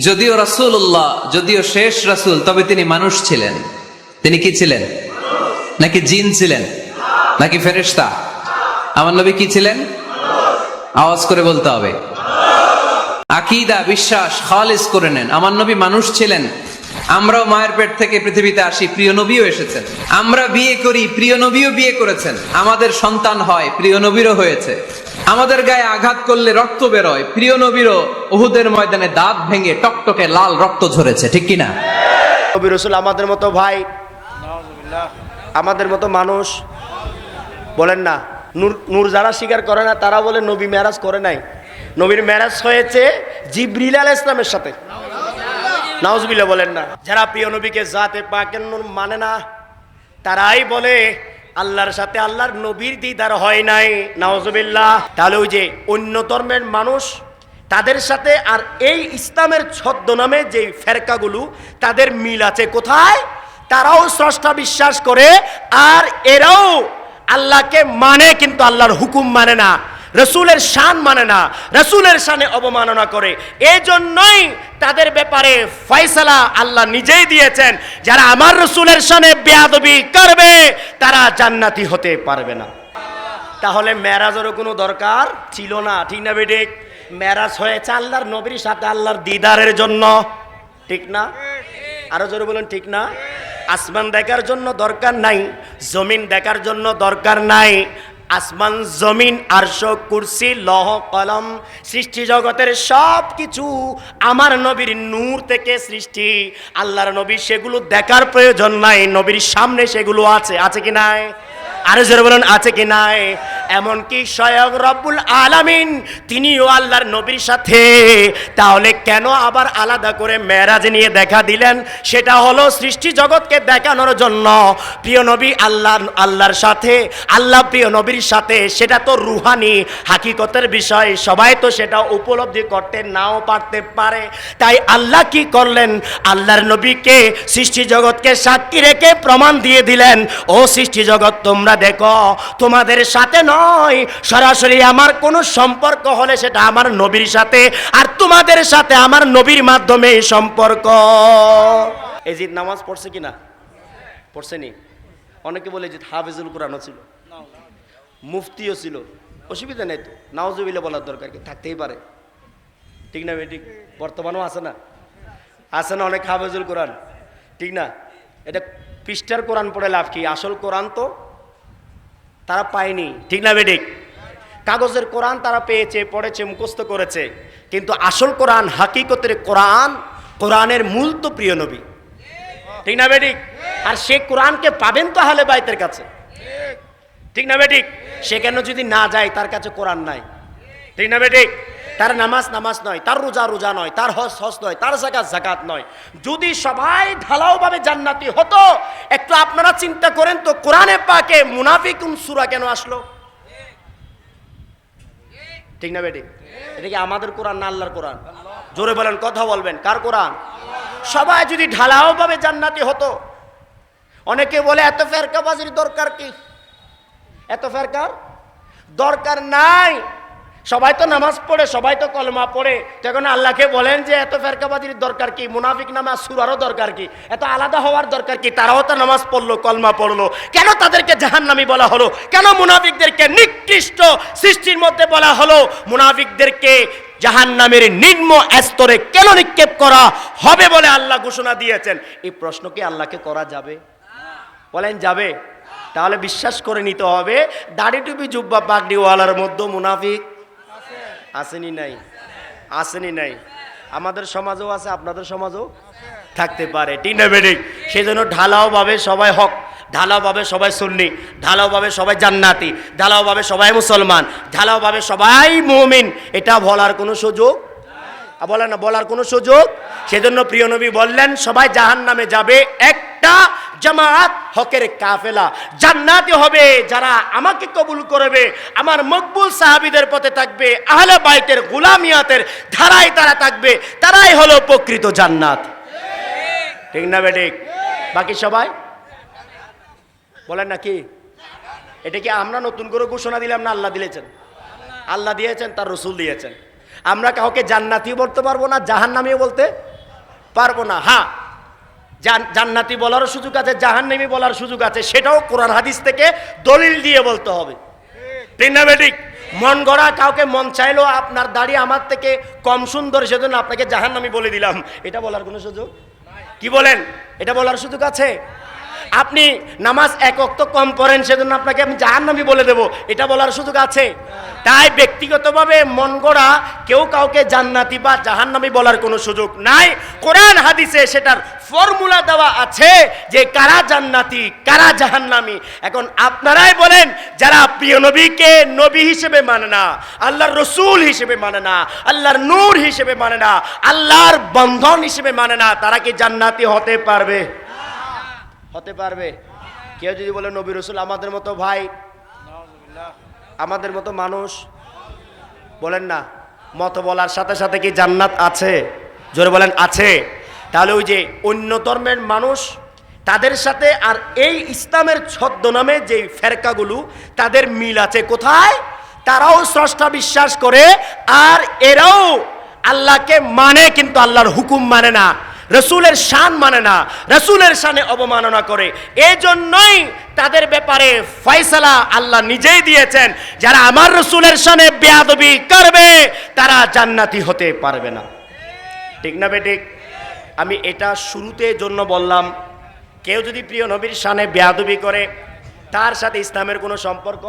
যদিও রাসূলুল্লাহ, যদিও শেষ রাসূল, তবে তিনি মানুষ ছিলেন। তিনি কি ছিলেন? নাকি জিন ছিলেন? নাকি ফেরেশতা? আমার নবী কি ছিলেন? আওয়াজ করে বলতে হবে। আকীদা, বিশ্বাস খালিস করে নেন। আমার নবী মানুষ ছিলেন। আমরাও মায়ের পেট থেকে পৃথিবীতে আসি, প্রিয় নবীও এসেছেন। আমরা বিয়ে করি, প্রিয় নবীও বিয়ে করেছেন। আমাদের সন্তান হয়, প্রিয় নবীরও হয়েছে। আমাদের গায়ে আঘাত করলে রক্ত বেরোয়, প্রিয় নবীরও উহুদের ময়দানে দাঁত ভেঙে টকটকে লাল রক্ত ঝরেছে, ঠিক কিনা? নবী রাসূল আমাদের মতো ভাই, আমাদের মতো মানুষ। বলেন না, নূর যারা স্বীকার করে না তারা বলে নবী মেরাজ করে নাই। নবীর মেরাজ হয়েছে জিবরিল আলাইহিস সালামের সাথে। নাউজুবিল্লাহ বলেন না। যারা প্রিয় নবীকে জাতে পাকের নূর মানে না, তারাই বলে আল্লাহর সাথে আল্লাহর নবীর দিদার হয় নাই। নাউজুবিল্লাহ। তাহলে ওই যে অন্য ধর্মের মানুষ, তাদের সাথে আর এই ইসলামের ছদ্মনামে যে ফেরকাগুলো, তাদের মিল আছে কোথায়? তারাও স্রষ্টা বিশ্বাস করে, আর এরাও আল্লাহকে মানে, কিন্তু আল্লাহর হুকুম মানে না, রসুলের শান মানে না, রসুলের শানে অবমাননা করে। এই জন্যই তাদের ব্যাপারে ফয়সালা আল্লাহ নিজেই দিয়েছেন, যারা আমার রসুলের শানে বেয়াদবি করবে তারা জান্নাতি হতে পারবে না। তাহলে মেরাজেরও কোনো দরকার ছিল না, ঠিক না বেঠিক? মেরাজ হয়েছে আল্লাহর নবীর সাথে আল্লাহর দিদারের জন্য, ঠিক না? আরো জোরে বলেন, ঠিক না? আসমান দেখার জন্য দরকার নাই, জমিন দেখার জন্য দরকার নাই। আসমান, জমিন, আরশ, কুরসি, লৌহ কলম, সৃষ্টি জগতের সব কিছু আমার নবীর নূর থেকে সৃষ্টি। আল্লাহর নবী সেগুলো দেখার প্রয়োজন নাই, নবীর সামনে সেগুলো আছে। আছে কি নাই? আরো জোরে বলুন, আছে কি নাই? এমনকি স্বয়ং রব্বুল আলামিন তিনিও আল্লাহর নবীর সাথে। তাহলে কেন আবার আলাদা করে মেরাজ নিয়ে দেখা দিলেন? সেটা হলো সৃষ্টি জগৎকে দেখানোর জন্য। প্রিয় নবী আল্লাহর সাথে, আল্লাহ প্রিয় নবীর সাথে, সেটা তো রুহানি হাকিকতের বিষয়। সবাই তো সেটা উপলব্ধি করতে নাও পারতে পারে। তাই আল্লাহ কি করলেন? আল্লাহর নবীকে সৃষ্টি জগৎকে সাক্ষী রেখে প্রমাণ দিয়ে দিলেন, ও সৃষ্টি জগৎ তোমরা দেখো, তোমাদের সাথে নয়, সরাসরি আমার কোনো সম্পর্ক হলে সেটা আমার নবীর সাথে, আর তোমাদের সাথে আমার নবীর মাধ্যমে সম্পর্ক। এজিদ নামাজ পড়ছে কিনা? পড়ছেনি? অনেকে বলে যে হাফেজুল কোরআনও ছিল, মুফতিও ছিল, অসুবিধা নেই তো, নাউজুবিল্লাহ বলার দরকার কি? থাকতেই পারে, ঠিক না বেঠিক? বর্তমানেও আছে না? আছে না অনেক হাফেজুল কোরআন, ঠিক না? এটা পৃষ্ঠার কোরআন পড়ে লাভ কি? আসল কোরআন তো তারা পায়নি, ঠিক না বেঠিক? কাগজের কোরআন তারা পেয়েছে, পড়েছে, মুখস্থ করেছে, কিন্তু আসল কোরআন, হাকিকতের কোরআন, কোরআনের মূল তো প্রিয় নবী, ঠিক না বেঠিক? আর সে কোরআনকে পাবেন তো আহলে বাইতের কাছে, ঠিক না বেঠিক? সেখানে যদি না যায়, তার কাছে কোরআন নাই, ঠিক না বেঠিক? তার নামাজ নামাজ নয়, তার রোজা রোজা নয়, তার হজ হজ নয়, তার যাকাত যাকাত নয়। যদি সবাই ঢালাওভাবে জান্নাতি হতো, একটু আপনারা চিন্তা করেন তো, কোরআনে পাকে মুনাফিকুন সূরা কেন আসলো? ঠিক না বেঠিক? এটা কি আমাদের কোরআন না আল্লাহর কোরআন? জোরে বলেন, কথা বলবেন, কার কোরআন? সবাই যদি ঢালাওভাবে জান্নাতি হতো। অনেকে বলে এত ফেরকাবাজির দরকার কি? এত ফেরকার দরকার নাই। সবাই তো নামাজ পড়ে, সবাই তো কলমা পড়ে, তখন আল্লাহকে বলেন যে এত ফেরকাবাজির দরকার কি? মুনাফিক নামাজ সূরারও দরকার কি? এত আলাদা হওয়ার দরকার কি? তারাও তো নামাজ পড়লো, কলমা পড়লো, কেন তাদেরকে জাহান্নামী বলা হলো? কেন মুনাফিকদেরকে নিকৃষ্ট সৃষ্টির মধ্যে বলা হলো? মুনাফিকদেরকে জাহান্নামের নিম্ন স্তরে কেন নিক্ষেপ করা হবে বলে আল্লাহ ঘোষণা দিয়েছেন? এই প্রশ্ন কি আল্লাহকে করা যাবে? বলেন যাবে? তাহলে বিশ্বাস করে নিতে হবে, দাড়ি টুপি জুব্বা পাগড়িওয়ালার মধ্যে মুনাফিক আসেনি নাই? আসেনি নাই? আমাদের সমাজেও আছে, আপনাদের সমাজেও থাকতে পারে, ঠিক না বেঠিক? সেই জন্য ঢালাওভাবে সবাই হক, ঢালাওভাবে সবাই সুন্নি, ঢালাওভাবে সবাই জান্নাতি, ঢালাওভাবে সবাই মুসলমান, ঢালাওভাবে সবাই মুমিন, এটা বলার কোনো সুযোগ বলে না, বলার কোনো সুযোগ। সেজন্য প্রিয় নবী বললেন, সবাই জাহান্নামে যাবে, একটা জামাত হকের কাফেলা জান্নাতি হবে যারা আমাকে কবুল করবে, আমার মকবুল সাহাবীদের পথে থাকবে, আহলে বাইতের গোলামিয়াতের ধারায় তারা থাকবে, তারাই হলো প্রকৃত জান্নাত, ঠিক না বেঠিক? বাকি সবাই বলেন না কি? এটা কি আমরা নতুন করে ঘোষণা দিলাম না আল্লাহ দিয়েছেন? আল্লাহ দিয়েছেন, তার রসুল দিয়েছেন। আমরা কাউকে জান্নাতি বলতে পারবো না, জাহান্নামীও বলতে পারবো না। হ্যাঁ, জান্নাতি বলার সুযোগ আছে, জাহান্নামী বলার সুযোগ আছে, সেটাও কোরআন হাদিস থেকে দলিল দিয়ে বলতে হবে। ঠিক না বেঠিক? মন গড়া কাউকে মন চাইলো আপনার দাড়ি আমার থেকে কম সুন্দর, সেজন্য আপনাকে জাহান্নামী বলে দিলাম, এটা বলার কোনো সুযোগ? কি বলেন, এটা বলার সুযোগ আছে? আপনি নামাজ এক ওয়াক্ত কম পড়েন, সেজন্য আপনাকে আমি জাহান্নামী বলে দেব, এটা বলার সুযোগ আছে? তাই ব্যক্তিগতভাবে মন গড়া কেউ কাউকে জান্নাতি বা জাহান্নামী বলার কোনো সুযোগ নাই। কোরআন হাদিসে সেটার ফর্মুলা দেওয়া আছে যে কারা জান্নাতি কারা জাহান্নামী। এখন আপনারাই বলেন, যারা প্রিয় নবীকে নবী হিসেবে মানে না, আল্লাহর রসুল হিসেবে মানে না, আল্লাহর নূর হিসেবে মানে না, আল্লাহর বন্ধন হিসেবে মানে না, তারা কি জান্নাতি হতে পারবে? হতে পারবে? কেউ যদি বলে নবী রসুল আমাদের মতো ভাই, আমাদের মতো মানুষ, বলেন না, মত বলার সাথে সাথে কি জান্নাত আছে? জোরে বলেন আছে। তাহলে ওই যে অন্য ধর্মের মানুষ, তাদের সাথে আর এই ইসলামের ছদ্মনামে যে ফেরকাগুলো, তাদের মিল আছে কোথায়? তারাও স্রষ্টা বিশ্বাস করে, আর এরাও আল্লাহকে মানে, কিন্তু আল্লাহর হুকুম মানে না, রসুলের শান মানে না, রসুলের শানে অবমাননা করে। এই জন্যই তাদের ব্যাপারে ফয়সালা আল্লাহ নিজেই দিয়েছেন, যারা আমার রসুলের শানে বেয়াদবি করবে তারা জান্নাতি হতে পারবে না। ঠিক না বেঠিক? আমি এটা শুরুতে জন্য বললাম, কেউ যদি প্রিয় নবীর শানে বেয়াদবি করে, তার সাথে ইসলামের কোনো সম্পর্ক